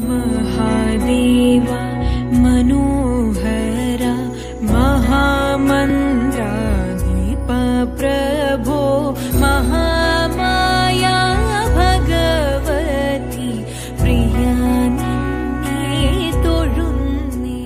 महादेवा मनोहरा महामन्त्राधिप प्रभो महामाया भगवती प्रिया निन्ने तोळुन्ने।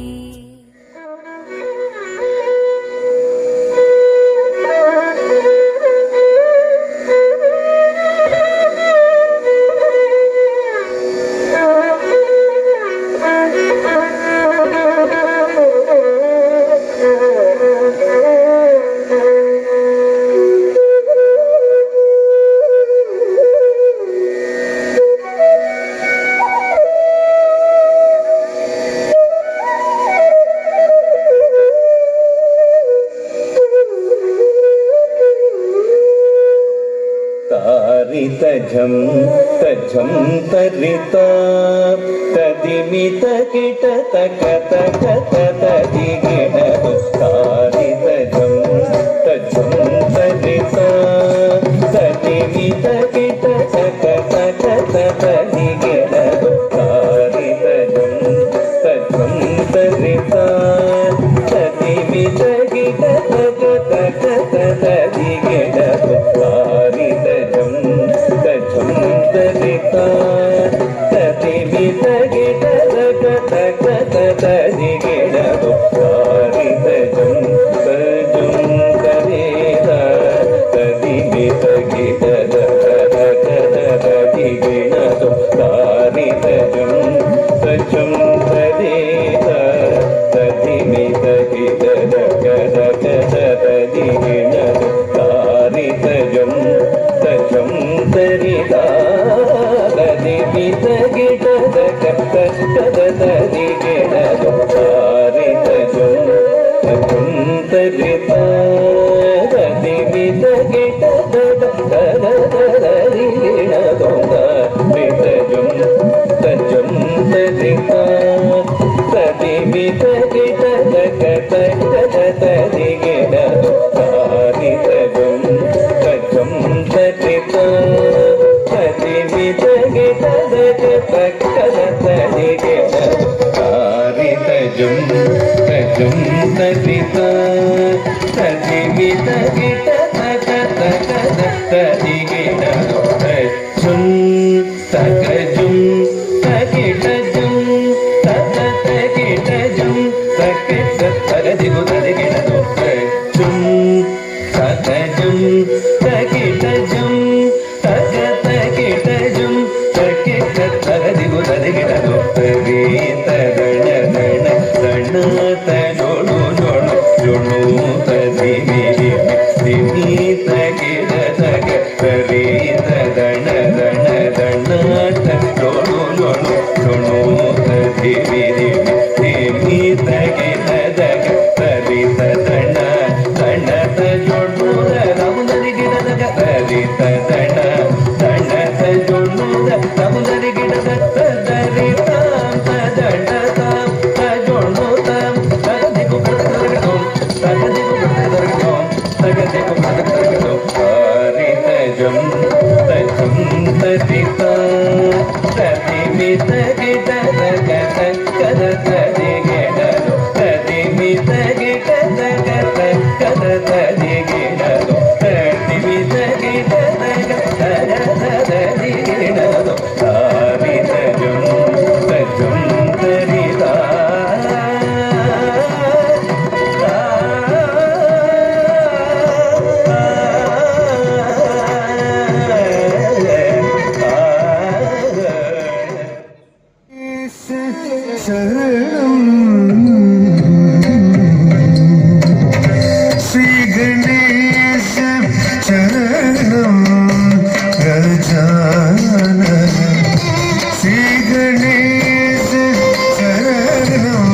तजं तजं तरिता तदिमित किट तक तक तदिगिण तारि तजं तजं तरिता तदिमित किट तक तक तदिगिण तारि तजं तजं तरिता तदिमित किट तक तक तदिगिण तारि तजं तजं तरिता तदिमित किट तक तक तदिगिण तारि तजं तजं तरिता तदिमित किट तक तदिगिण तारि तजं तजं तरिता तदिमित किट तक तदिगिण तारि तजं तजं तरिता तदिमित किट तक तदिगिण तारि तजं तजं तरिता तदिमित किट तक तदिगिण तारि तजं तजं तरिता तदिमित किट तक तदिगिण तारि तजं तजं तरिता तदिमित किट तक तदिगिण तारि तजं तजं तरिता तदिमित किट तक तदिगिण तजं तजं तकिटजं तकिटजं तकिट तदिगु तदिगिण तजं तजं तकिटजं तकिटजं तकिट तदिगु तदिगिण तरि तदण दण दण तनोळु नोळु जोळु तदिमिरि दिमि तकिट तक तरि तदण दण दण तनोळु नोळु जोळु तदिमिरि दिमि तकिट तक तरि तदण दण तजोळु तमुदरिगिण तक तरि तदण दण तजोळु तमुदरिगिण तक तरि तां तदण तां तजोळु तां तगदिगु तगदिगु तगदिगु तगदिगु तगदिगु तारि तजं तजं तरिता तदिमित किट तक तदिगिण तदिमित किट तक तदिगिण तदिमित किट तक तदिगिण तारि तजं तजं तरिता शरणं श्री गणेश शरणं गजानन श्री गणेश शरणं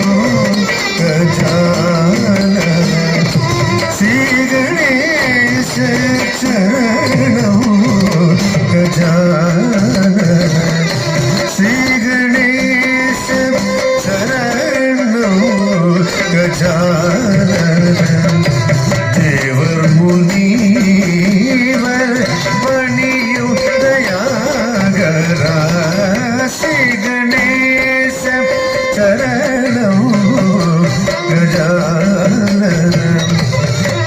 गजानन श्री गणेश शरणं गजानन श्री गणेश शरणं गजानन देवर मुनीवर पणियु दयागरा श्री गणेश ചരണം ഗജാനനം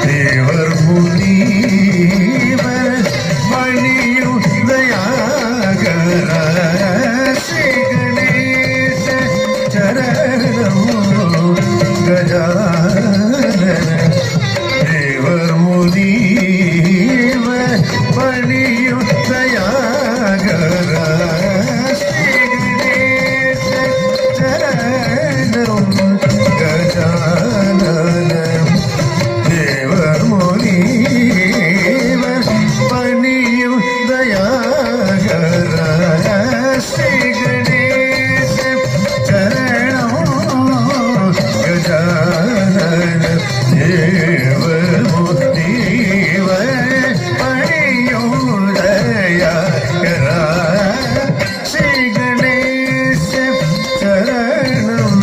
ദേവർ മുനീവർ മണിയും ദയാകര ശ്രീ ഗണേശ ചരണം ഗജാനനം ദേവർ മുനീവർ മണിയും ദയാകര ശ്രീ ഗണേശ ചരണം ഗജാനനം ദേവർ മുനീവർ പണിയും ദയാകര ശ്രീ ഗണേശ ചരണം ഗജാനനം ദേവർ മുനീവർ പണിയും ദയാകര ശ്രീ ഗണേശ ചരണം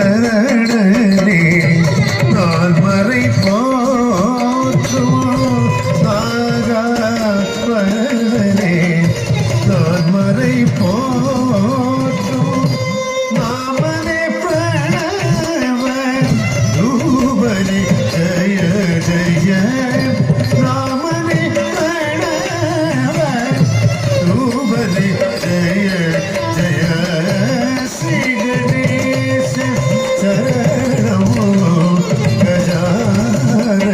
நாகாபரணனே நான் மறை போற்றும் நாகாபரணனே நான் மறை போற்றும் நாமனே பிரணவ ரூபனே ஜய ஜய நாமனே பிரணவ ரூபனே ஜய ஜய ശ്രീ ഗണേശ ചരണമോ ഗജാനന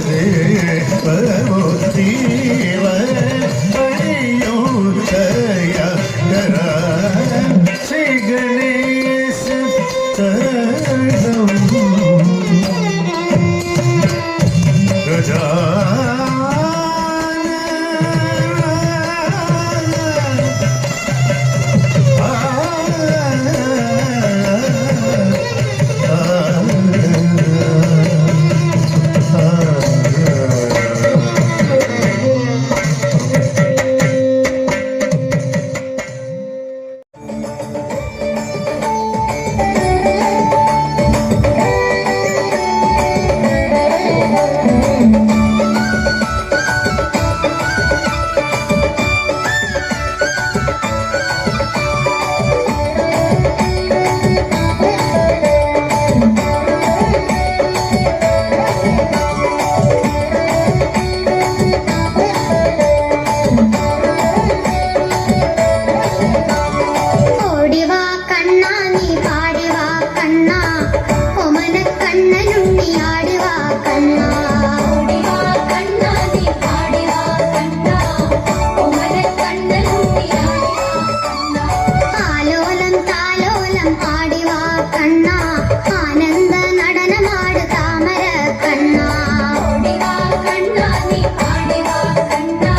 ദേവോ ദേവ പണിയോ ദയാകര ശ്രീ ഗണേശ ചരണം ഓടിവാ കണ്ണാ നീ പാടിവാ കണ്ണാ ഒമന കണ്ണനുണ്ണി ആടിവാ കണ്ണാ ഓടിവാ കണ്ണാ നീ പാടിവാ കണ്ണാ ഒമന കണ്ണനുണ്ണി ആടിവാ കണ്ണാ ആലോലം താലോലം ആടിവാ കണ്ണാ ആനന്ദ നടനമാട് താമര കണ്ണാ ഓടിവാ കണ്ണാ നീ പാടിവാ കണ്ണാ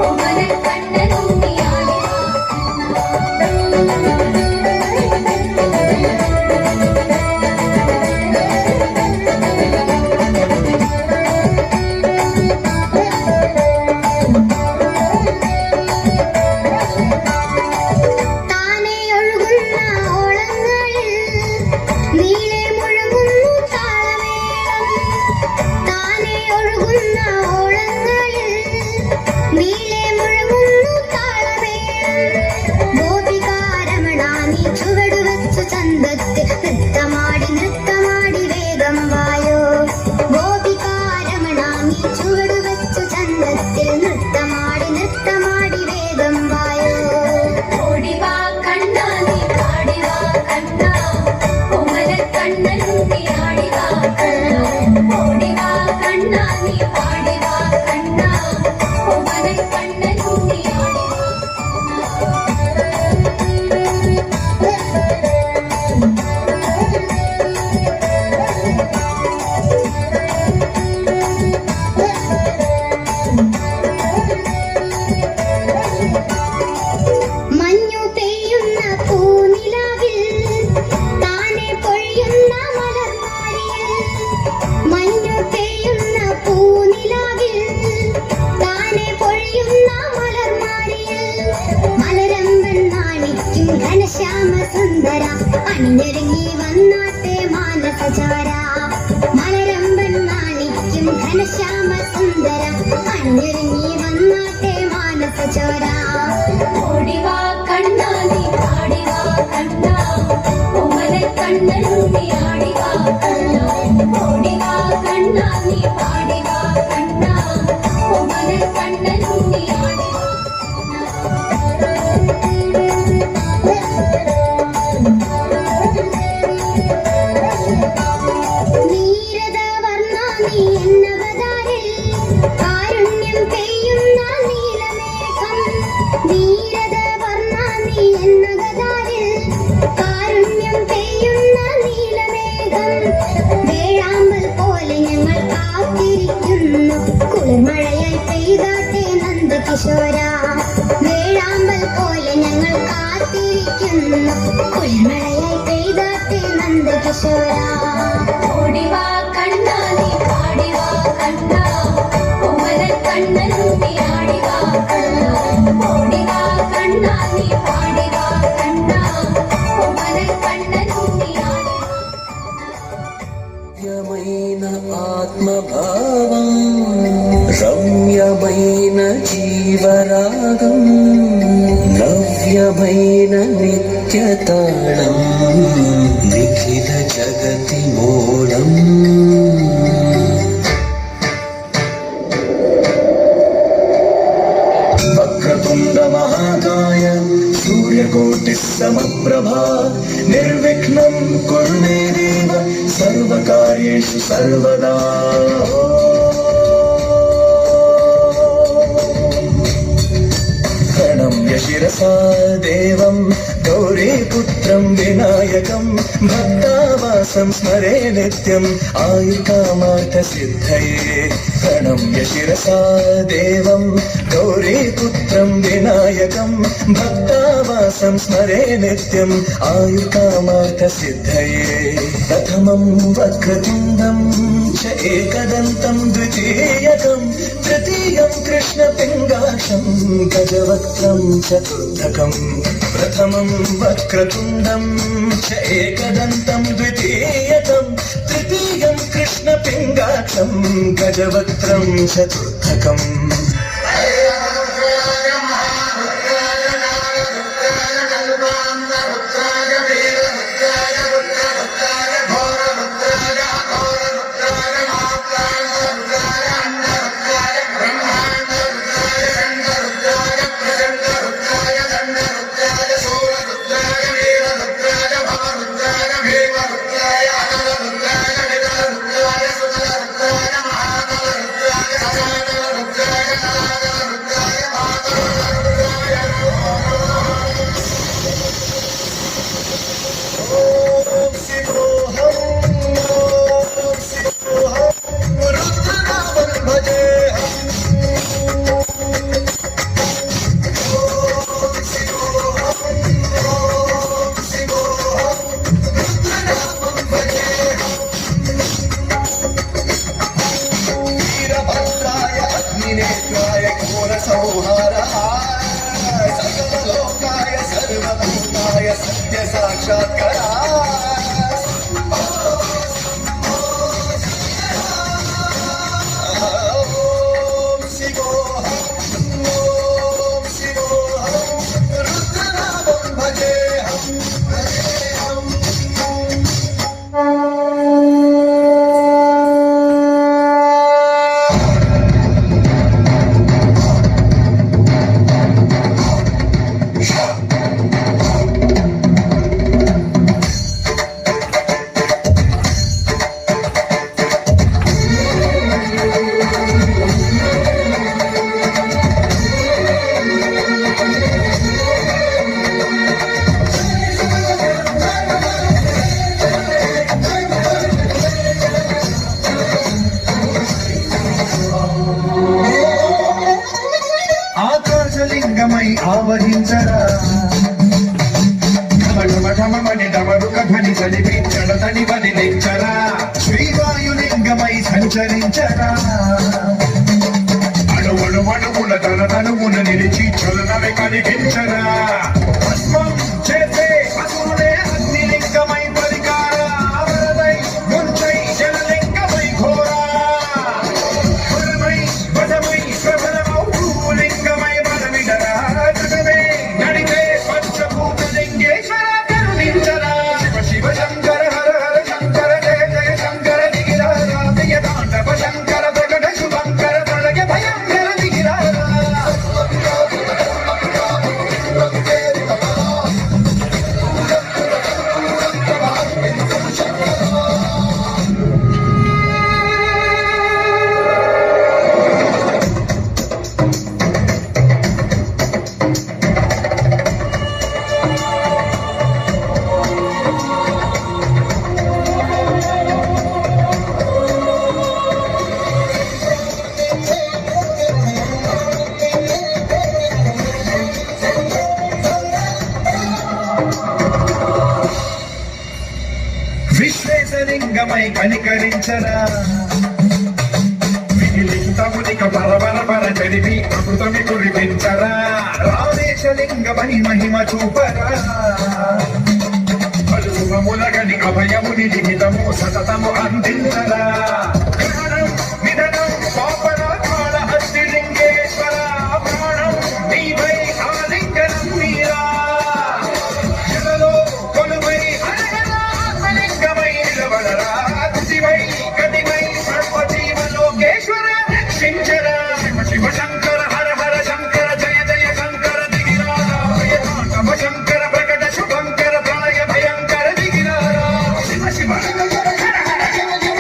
ഒമന കണ്ണനുണ്ണി ആടിവാ താനെ ഒഴുകുന്ന ഓളങ്ങളിൽ നീളെ മുഴങ്ങുന്നു താളമേളം താനെ ഒഴുകുന്ന ഓളങ്ങളിൽ നീളെ മുഴങ്ങുന്നു താളമേളം ഗോപികാരമണ നീ ചുവടുവച്ചു ചന്തത്തിൽ നൃത്തമാടി വേഗം വായോ ഗോപികാരമണ നീ ചുവടുവച്ചു ചന്തത്തിൽ നൃത്തമാടി വേഗം വായോ ഓടിവാ കണ്ണാ നീ പാടിവാ കണ്ണാ ഒമന കണ്ണനുണ്ണി ആടിവാ കണ്ണാ ഓടിവാ കണ്ണാ നീ പാടിവാ കണ്ണാ ഒമന കണ്ണനുണ്ണി ആടിവാ മഞ്ഞു പെയ്യുന്ന പൂനിലാവിൽ താനെ പൊഴിയുന്ന മലർമാരിയിൽ മഞ്ഞു പെയ്യുന്ന പൂനിലാവിൽ താനെ പൊഴിയുന്ന മലർമാരിയിൽ മലരമ്പൻ നാണിക്കും ഘനശ്യാമ സുന്ദര അണിഞ്ഞൊരുങ്ങി വന്നാട്ടെ മാനസചാര മലരമ്പൻ നാണിക്കും ഘനശ്യാമ സുന്ദര അണിഞ്ഞൊരുങ്ങി വന്നാട്ടെ മാനസചോര നീ പാടിവ കണ്ണ ഓമന കണ്ണനുണ്ണി ആടിവ നീരദ വർണ്ണ നീ എന്നവതാരിൽ കാരുണ്യം പെയ്യുന്ന നീലമേഘം നീരദ വർണ്ണ നീ എന്നവതാരിൽ കാരുണ്യം പെയ്യുന്ന നീലമേഘം വേഴാമ്പൽ പോലെ ഞങ്ങൾ കാത്തിരിക്കുന്നു കുളിർമഴയായി പെയ്താട്ടെ നന്ദകിശോര വേഴാമ്പൽ പോലെ ഞങ്ങൾ കാത്തിരിക്കുന്നു കുളിർമഴയായി പെയ്താട്ടെ നന്ദകിശോര ഓടിവാ കണ്ണ നീ പാടിവാ കണ്ണ ഓമന കണ്ണനുണ്ണി ആടിവാ കണ്ണ ഓടിവാ കണ്ണ നീ പാടിവാ കണ്ണ ഓമന കണ്ണനുണ്ണി ആടിവാ రమ్యమైన ఆత్మభావం రమ్యమైన జీవరాగం నవ్యమైన నిత్యతాళం నిఖిల జగతి మూలం వక్రతుండ మహాకాయ సూర్యకోటి సమప్రభా నిర్విఘ్నం కురు మే దేవ సర్వకార్యేషు సర్వదా ప్రణమ్య శిరసా దేవం గౌరీపుత్రం వినాయకం భక్తావాసం స్మరే నిత్యం ఆయుర్కామార్థ సిద్ధయే ప్రణమ్య శిరసా దేవం గౌరీపుత్రం వినాయకం భక్తావాసం స్మరే నిత్యం ఆయుర్కామార్థ సిద్ధయే ప్రథమం వక్రతుండం చ ఏకదంతం ద్వితీయకం తృతీయం కృష్ణపింగాక్షం గజవక్త్రం చతుర్థకం ప్రథమం వక్రతుండం చ ఏకదంతం ద్వితీయకం తృతీయం కృష్ణపింగాక్షం గజవక్త్రం చతుర్థకం सत्य साक्षात्कार ఆకాశలింగమై ఆవహించరా ఢమఢమఢమని డమరుక ధ్వని చలిపించడతని వదిలించరా శ్రీవాయులింగమై సంచరించరా అణువుల తనమున నిలిచి చలనమే కలిగించరా భస్మం చేసే అసురుడే అగ్నిలింగమై పరికార అవరదై ముంచై జలలింగమై ఘోరా వరమై వశమై ప్రబలమౌ లింగమై బలమిడరా జగమే నడిపే పంచభూతలింగేశ్వర కరుణించరా శివ శివ శంకర హర హర శంకర జయ జయ శంకర దిగిరా తాండవ శంకర నీలమై కనికరించరా మిగిలింతమునిక పరపర చదివి అమృతమి కురిపించరా రామేశలింగ మహిమ చూపరా పలుములగని అభయముని లిఖితము సతతము అందించరా ప్రాణం నిధనం పాపరాత్మాల హస్తి లింగేశ్వర ప్రాణం నీవై ఆలింగనం మీరా జలలో కొలువై అనంగమై నిలబడరా శివై గతివై సర్వజీవలోకేశ్వర రక్షించరా శివ శంకర హర హర శంకర జయ జయ శంకర దిగిరారా భయతాండవ శంకర ప్రకట శుభంకర ప్రళయ భయంకర దిగిరారా శివ శివ హర హర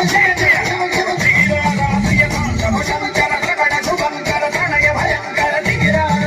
జయ జయ దిగిరారా భయతాండవ శంకర ప్రకట శుభంకర ప్రళయ భయంకర దిగిరారా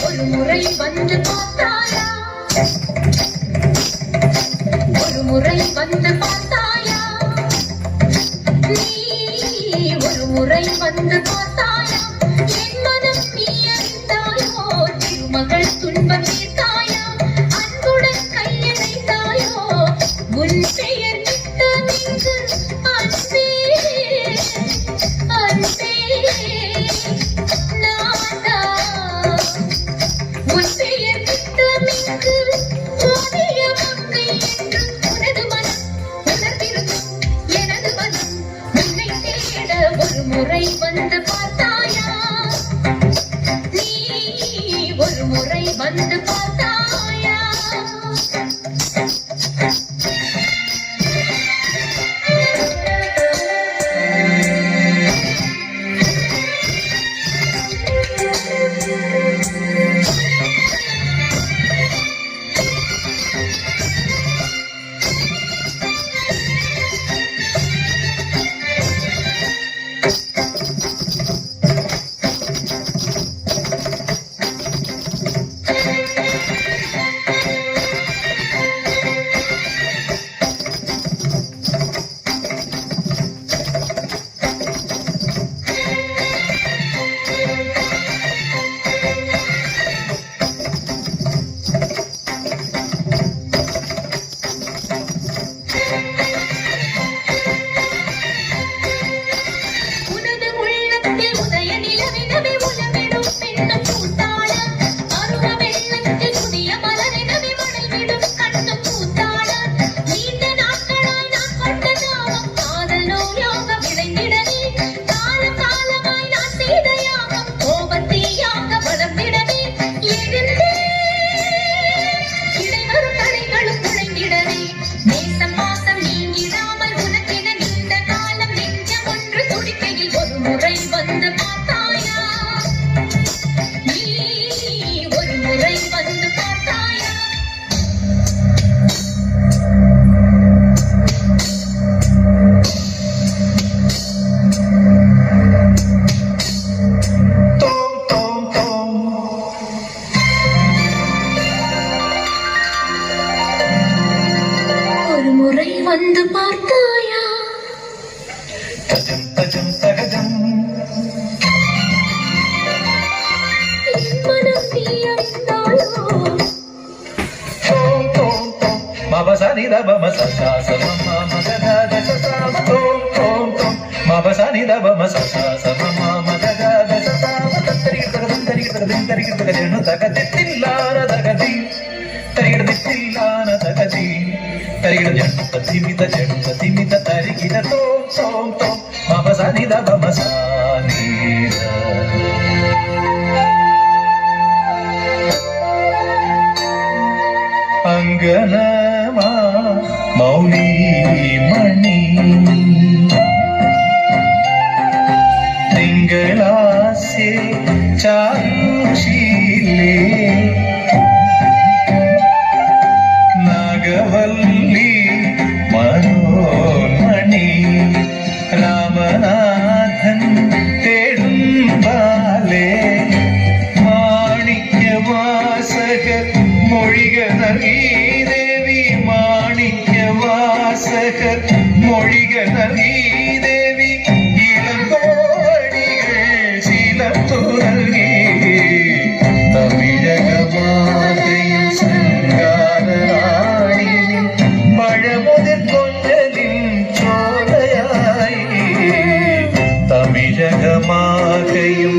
ஒரு முறை வந்து பார்த்தாயா ஒரு முறை வந்து பார்த்தாயா நீ ஒரு முறை வந்து பார்த்தாயா என் மனம் நீ அறிந்தாயோ திருமகள் துன்பம் தீர்த்தாயா அன்புடன் கையணைத்தாயோ உன் பெயர் நித்தமிங்கு அன்பே அன்பே நானா உன் பெயர் நித்தமிங்கு ஜோதிய மங்கை என்று உனது மனம் உணர்ந்திருக்கும் எனது மனம் உன்னை தேட ஒரு முறை வந்து பார்த்தாயா நீ ஒரு முறை வந்து பார்த்தாயா உனது உள்ளத்தில் உதய நிலவினவே உலவிடும் பெண்ணும் பூத்தாள அருக வெள்ளத்தில் புதிய மலரினவே மணல் விடும் கண்ணும் பூத்தாள நீண்ட நாட்களாய் நான் கொண்ட தாகம் காதல் நோயாக விளைந்திடவே காலம் காலமாய் நான் செய்த யாகம் கோபத்தீயாக வளர்ந்திடவே எழுந்தே இடைவரும் தடைகளும் குழைந்திடவே நேசம் பாசம் நீங்கிடாமல் உனக்கென நீண்ட காலம் நெஞ்சம் ஒன்று துடிக்கையில் ஒரு முறை வந்து பார்த்தாயா நீ ஒரு முறை வந்து பார்த்தாயா தோம் தோம் தோம் ஒரு முறை வந்து பார்த்தாயா తజం తజం తగజం ni da ba ma sa sa sa ma ma ma ga ga ga sa sa ma tom tom tom ma ba sa ni da ba ma sa sa sa ma ma ma ga ga ga sa sa ma ta tari ga ga tari ga ga tari ga ga nu ta ga tilla na da ga di tari ga tilla na da ga di tari ga janu ta timita tari ga tom tom tom ma ba sa ni da ba ma sa ni da ಅಂಗನಮಾ ಮೌಲಿ ಮಣಿ ತಿಂಗಳಾಸೆ ಚಾರುಶೀಲೆ ನಾಗವಲ್ಲಿ ಮನೋನ್ಮಣಿ ರಾಮನಾಥನ್ ತೇಡುಂಬಾಲೆ ಮಾಣಿಕ್ಯ ವಾಸಕ மொழிக நல்கி தேவி மாணிக்க வாசகர் மொழிக நல்கி தேவி இளங்கோடிகள் சிலம்பு நல்கி தமிழக மாதையும் சங்காராணியின் மழமுதிர் கொண்டலின் சோலையாய் தமிழக மாதையும்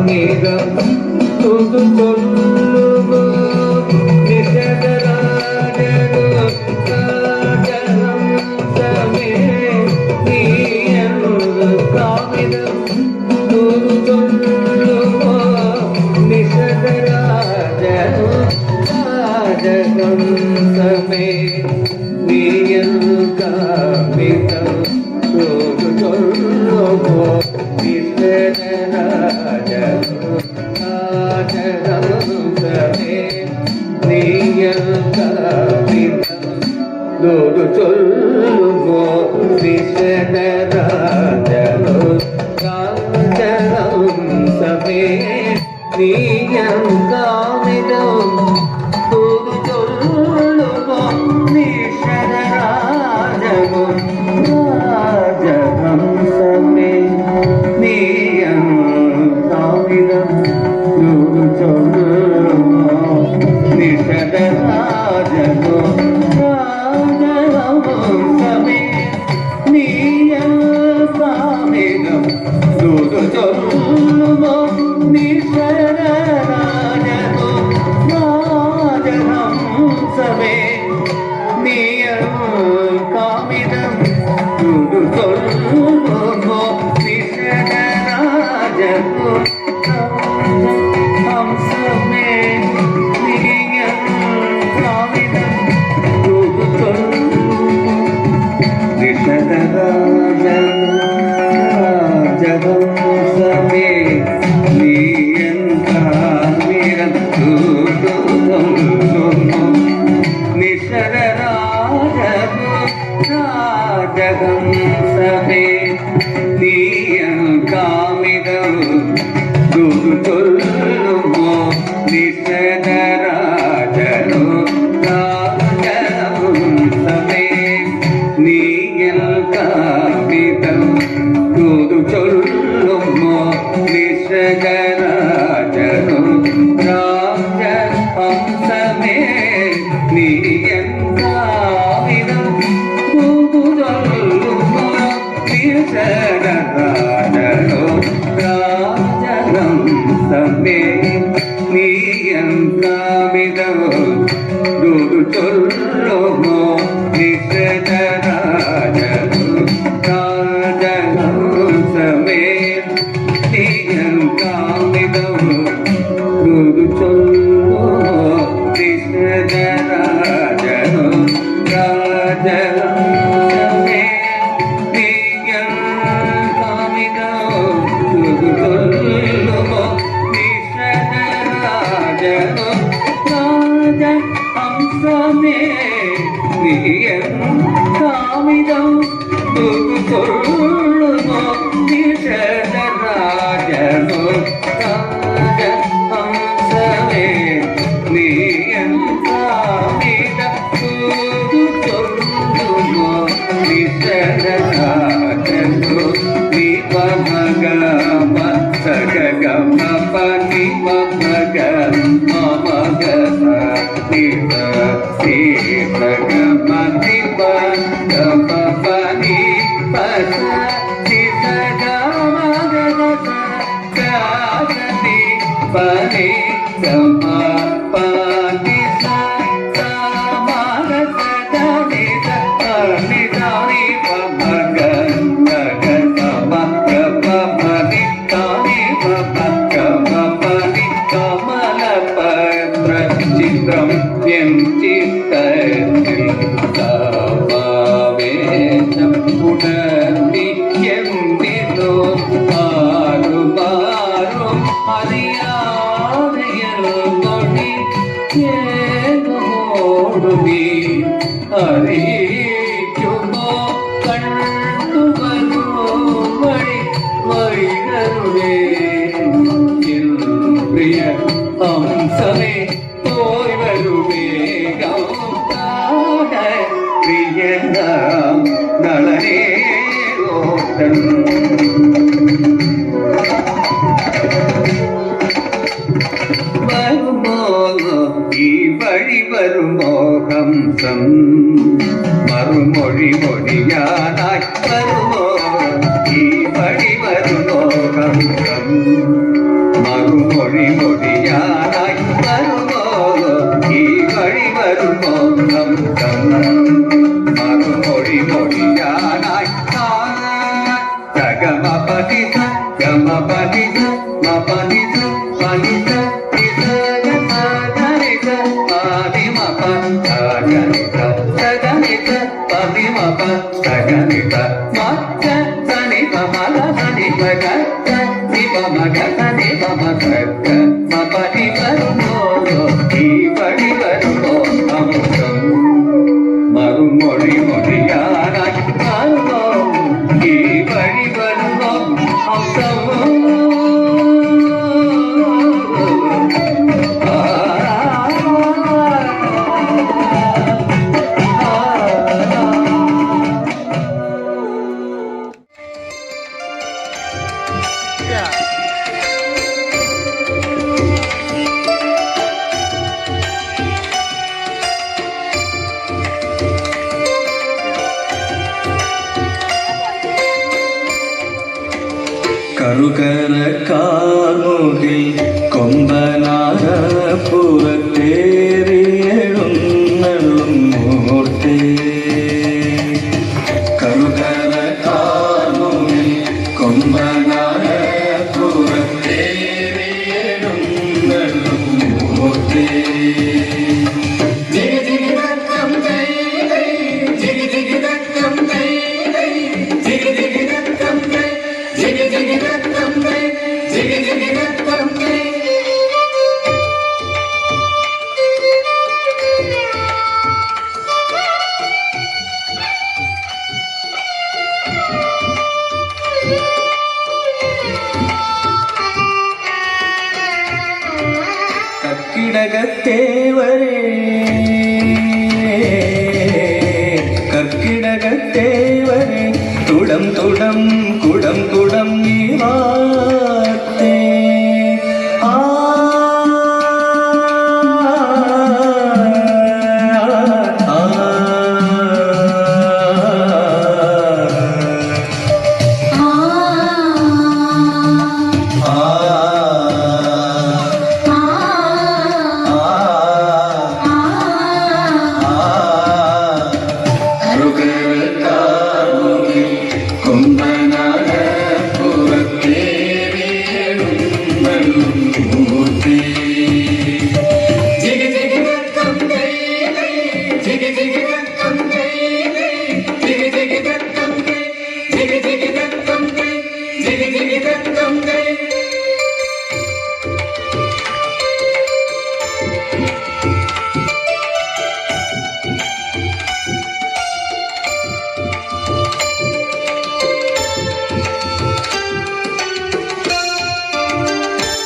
Nida തുതു ചൊല്ലുമോ നിശകരാജനു രാജഹംസമേ നീയന്നു കാമിതം തുതു ചൊല്ലുമോ നിശകരാജനു രാജഹംസമേ നീയന്നു കാമിതം തുതു ചൊല്ലുമോ നിശകരാജനു രാജഹംസമേ നീയന്നു കാമിതം തുതു ചൊല്ലുമോ നിശകരാജനു രാജഹംസമേ നീയന്നു കാമിതം തുതു ചൊല്ലുമോ നിശകരാജനു രാജഹംസമേ നീയന്നു കാമിതം തുതു ചൊല്ലുമോ നിശകരാജനു രാജഹംസമേ നീയന്നു കാമിതം തുതു ചൊല്ലുമോ നിശകരാജനു രാജഹംസമേ നീയന്നു കാമിതം തുതു ചൊല്ലുമോ നിശകരാജനു ഹംസമേ നീയന്നു കാമിതം തുതു ചൊല്ലുമോ നിശകരാജനു രാജഹംസമേ നീയന്നു കാമിതം തുതു ചൊല്ലുമോ നിശകരാജനു രാജഹംസമേ നീയന്നു കാമിതം തുതു ചൊല്ലുമോ നിശകരാജനു രാജഹംസമേ നീയന്നു കാമിതം തുതു ചൊല്ലുമോ നിശകരാജനു രാജഹംസമേ നീയന്നു കാമിതം തുതു ചൊല്ലുമോ നിശകരാജനു രാജഹംസമേ നീയന്നു കാമിതം തുതു ചൊല്ലുമോ നിശകരാജനു രാജഹംസമേ നീയന്നു കാമിതം തുതു ചൊല്ലുമോ നിശകരാജനു രാജഹംസമേ നീയന്നു കാമിതം തുതു ചൊല്ലുമോ നിശകരാജനു രാജഹംസമേ നീയന്നു കാമിതം തുതു ചൊല്ലുമോ നിശകരാജനു രാജഹംസമേ നീയന്നു കാമിതം തുതു ചൊല്ലുമോ നിശകരാജനു നിപമഗമ സഗഗമ പനിപമഗ മമഗ Nipah സീതഗമ Nipah ഗമ പനി പസ നിസഗമഗ സനി പനി ഗമ പനി സ സമഗ സദനി ധനി ധനി പമഗ ഗഗ സമ ഗമ പനി ധനി പമഗ പനി കമല പത്ര ചിത്രം എം ചിത്തത്തിൽ സമാവേശം ഉണർന്നിയെന്തിനോ ആരുമാരും അറിയാതെയൊടി ഏകമോടുമീ അറിയിക്കുമോ കണ്ടുവരൂ വഴി വൈകരുവേ പ്രിയ ഹംസമേ പോയി വരുവേ പ്രിയ നളനേ ഓട്ടം വരുമോ ഈ വഴി വരുമോ ഹംസം മറുമൊഴി മൊഴിയാനായി വരുമോ ഈ വഴി വരുമോ ഹംസം മറുമൊഴി മറുമൊഴി മൊഴിയാനായി മാറുമോ ഈ വഴി വരുമോ ഹംസമോ കറുകര കാർമുകിൽ കൊമ്പനാര പുറത്തേറിയെഴുന്നള്ളും മൂർത്തേ കറുകര കാർമുകിൽ കൊമ്പനാര പുറത്തേറിയെഴുന്നള്ളും മൂർത്തേ കർക്കിടകത്തേവരേ കർക്കിടകത്തേവരേ തുടം തുടം കുടം കുടം നീ വാർത്തേ ആ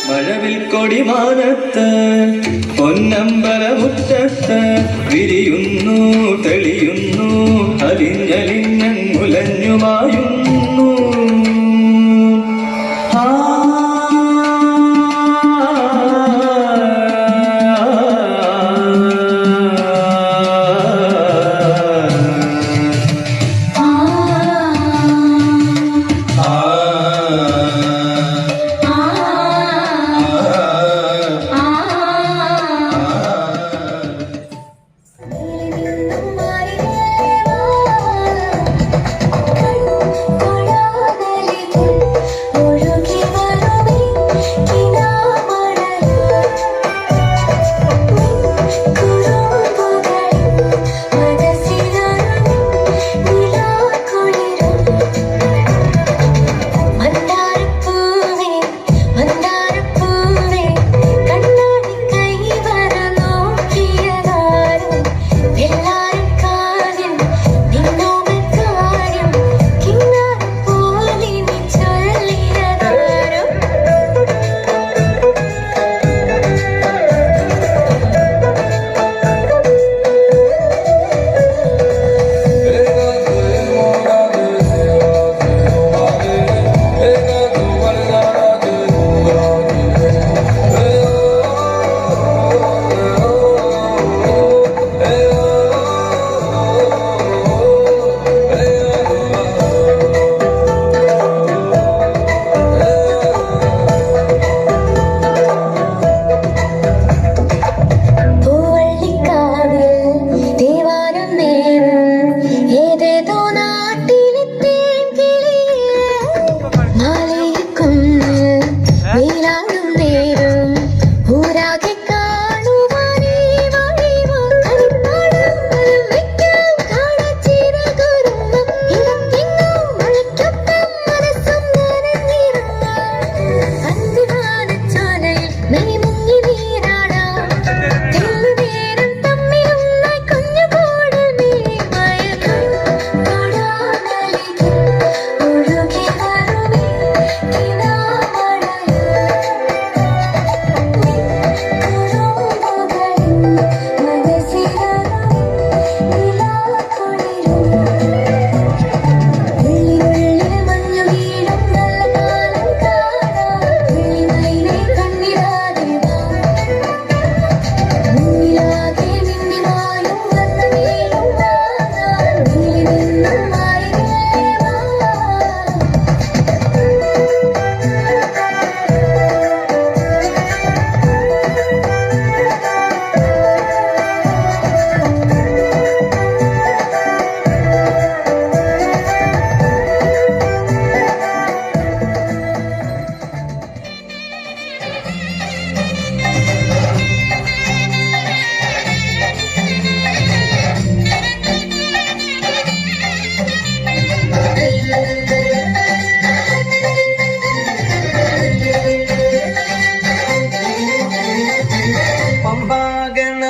മഴവിൽ കൊടിമാനത്ത് പൊന്നമ്പലമുറ്റത്ത് വിരിയുന്നു തെളിയുന്നു അലിഞ്ഞലിഞ്ഞുലഞ്ഞുമായുന്നു ആ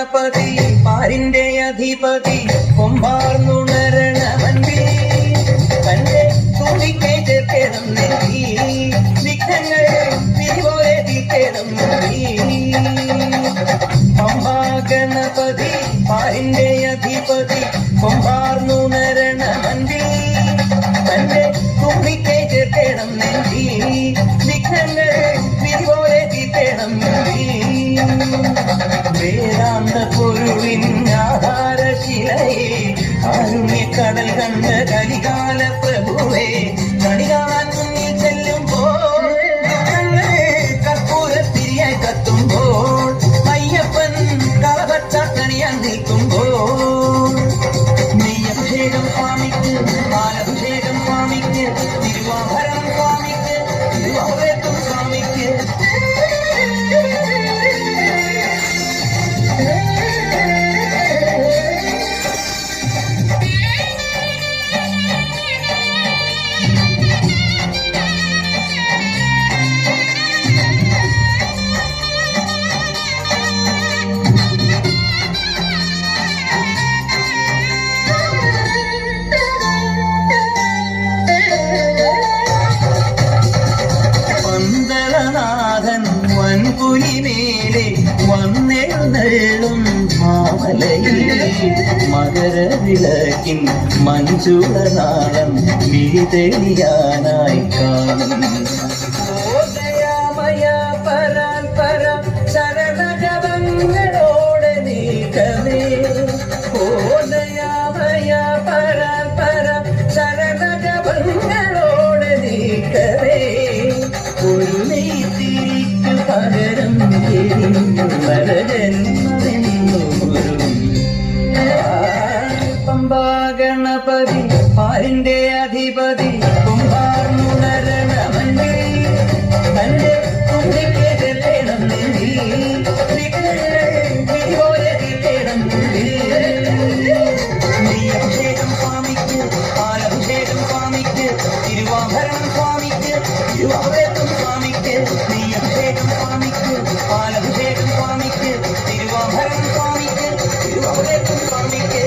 ഗണപതി പാരിന്റെ അധിപതി കൊമ്പാർന്നുണരണമന്തി തന്റെ തുണിക്കൈ ചേർക്കണം നെല്ലി വിഘ്നങ്ങൾ വിധിപോലെ തീർക്കണം ഗണപതി പാരിന്റെ അധിപതി കൊമ്പാർന്നുണരണമന്തി തന്റെ തുണിക്കൈ ചേർക്കണം നെല്ലി വിഘ്നങ്ങൾ വിധിപോലെ തീർക്കണം വേദാന്ത പൊരുളിൻ ആധാരശിലയെ കാരുണ്യക്കടൽ കണ്ട കലികാല പ്രഭുവേ കണികാൻ മുന്നിൽ ചെല്ലുമ്പോൾ കർപ്പൂരത്തിരിയായി കത്തുമ്പോൾ അയ്യപ്പൻ കളപച്ചാട്ടണിയാൻ നിൽക്കുമ്പോൾ നെയ്യഭിഷേകം സ്വാമിക്ക് പാലഭിഷേകം സ്വാമിക്ക് തിരുവാഭരണം സ്വാമിക്ക് തിരുവാഭരണം സ്വാമിക്ക് പന്തളനാഥൻ വൻപുലിമേലെ വന്നെഴുന്നള്ളും മാമലയിലെ മകരവിളക്കിൻ മഞ്ചുളനാളം മിഴിതെളിയാനായി കാണും ദയാമയ പരാൻ പര ശരണജപങ്ങളോടെ നീക്കമേ ഓ ദയാമയ പരാൻ പര ശരണജപങ്ങളോടെ നീക്കമേ ഒരു നെയ്ത്തിരിക്കു പകരം പമ്പാ ഗണപതി പാരിന്റെ അധിപതി കുംഭാർന്നുണരണമന്തി തന്റെ തുമ്പിക്ക് ചെല്ലണം നെല്ലി വിധിപോലെ തീർക്കണം നെയ്യഭിഷേകം സ്വാമിക്ക് പാലഭിഷേകം സ്വാമിക്ക് തിരുവാഭരണം സ്വാമിക്ക് തിരുവാഭരണം സ്വാമിക്ക് നെയ്യഭിഷേകം സ്വാമിക്ക് പാലഭിഷേകം സ്വാമിക്ക് തിരുവാഭരണം സ്വാമിക്ക് തിരുവാഭരണം സ്വാമിക്ക്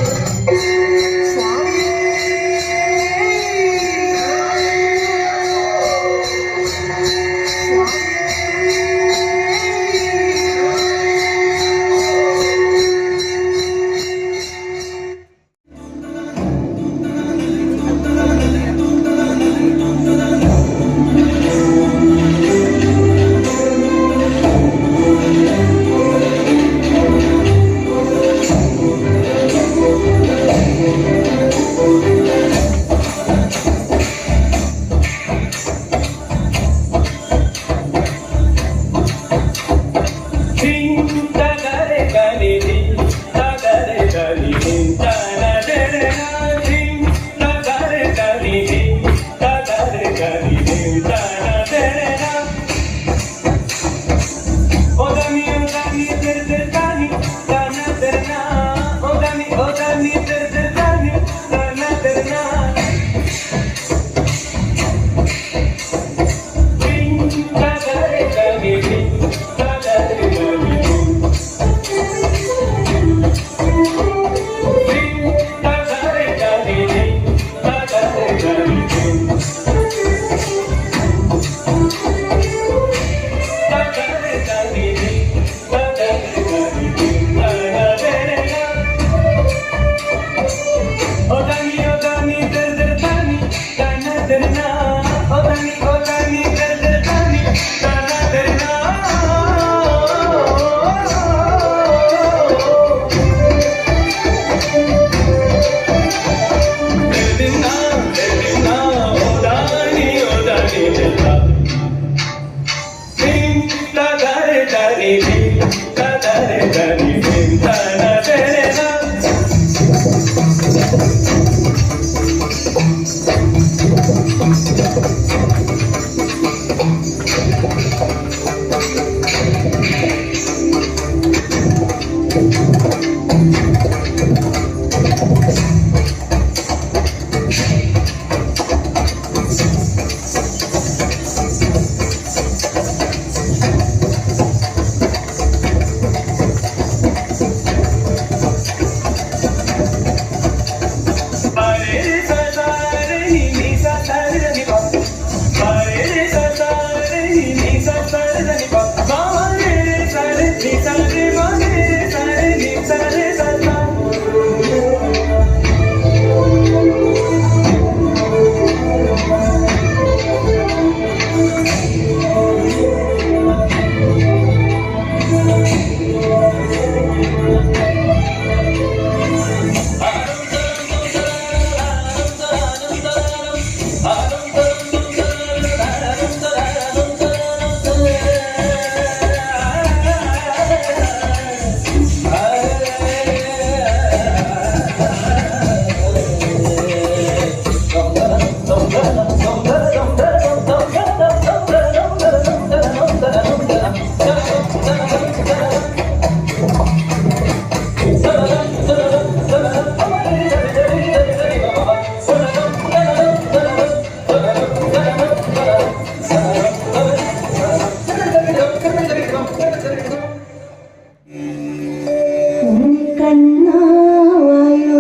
കണ്ണാവായോ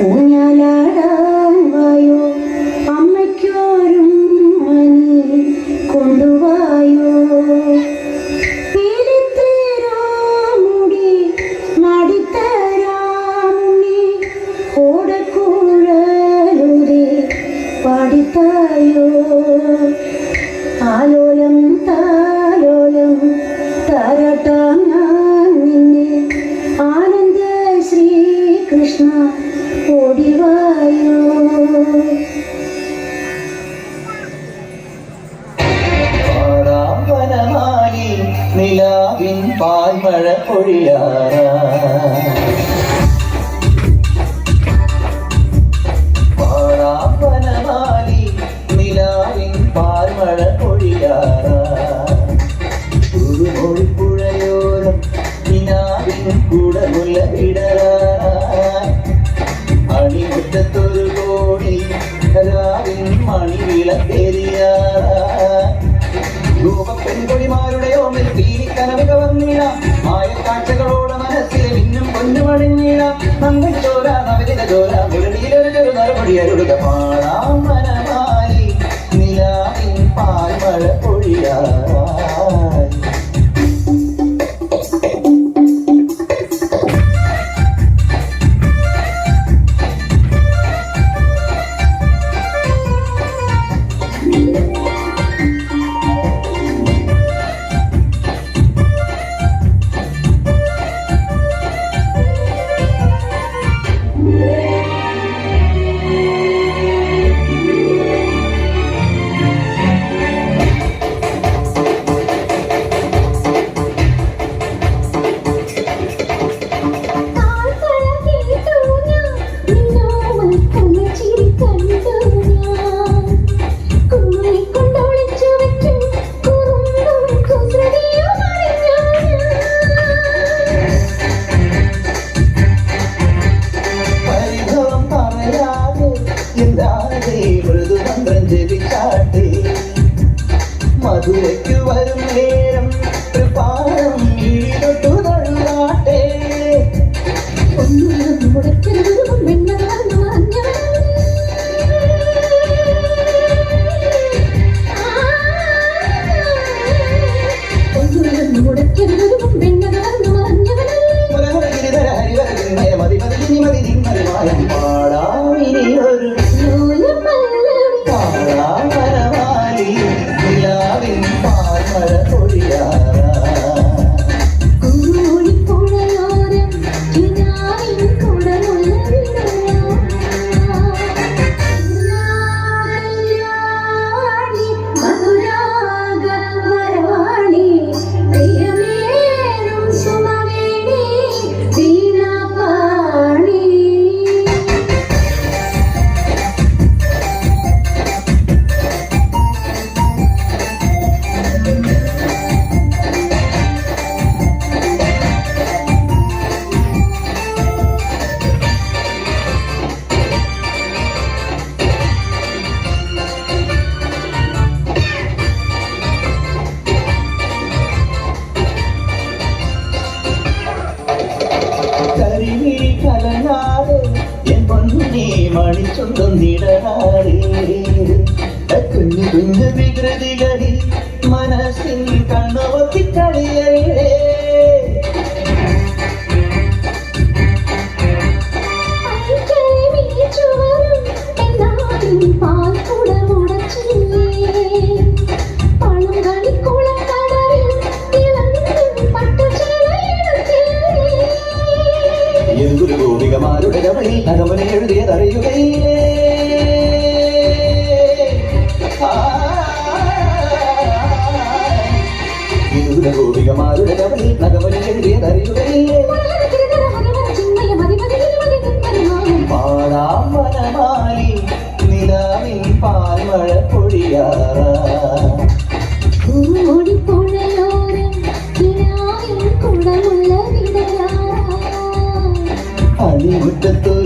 ഊഞ്ഞാലാടാൻ വായോ അമ്മയ്ക്കോരും മണി കൊണ്ടുവായോ മുടി നടിത്തരാമുണ്ണി ഓടക്കൂഴലൂരെ പാടിത്തായോ ആലോലം താലോലം താരാട്ടാം ഞാൻ നിന്നെ ആനന്ദ ശ്രീകൃഷ്ണ ഓടിവായോ വനമാലി നിലാവിൻ പാൽമഴ പൊഴിയാറാ വനമാലി നിലാവിൻ പാൽമഴ പൊഴിയാറാ പുഴയോരം നിലാവിൻ കൂടമുല്ല വിടരാ അണിമുറ്റത്തൊരു കോടി രാവിൻ മണിവിളക്കെരിയാറാ പെൺകൊടിമാരുടെ ഓമിൽ പീരിക്കനവിക വന്നിട മായക്കാഴ്ചകളോട് മനസ്സിലെ മിന്നും പൊന്നുമണിഞ്ഞിട നങ്കൻ ചോര നവരിത ചോര മുരടിയിലൊരു ചെറു നറുപടി അരുളുക പാടാം മനമാലി നിലാവിൻ പാൽമഴ പൊഴിയാറായി മധുരയ്ക്കു വരും നേരം പാടം ഇഴിതൊട്ടു തള്ളാട്ടെ പാടാമിനിയൊരു പാടാമരമാലി നിലാവിൻ പാൽമഴ പൊഴിയാറാ മണിച്ചൊണ്ടും നിടനാടേ കുഞ്ഞു കുഞ്ഞു വികൃതികളിൽ മനസ്സിൽ കണ്ണുവത്തി കളിയേ നഗമനി എഴുതിയതറിയുകയില്ലേ വിദൂര ഗോപികമാരുടെ കവലിൽ നഗമനി എഴുതിയതറിയുകയില്ലേ പാടാം വനമാലി നിലാവിൻ പാൽമഴ പൊഴിയാറ അണിമുറ്റത്തോ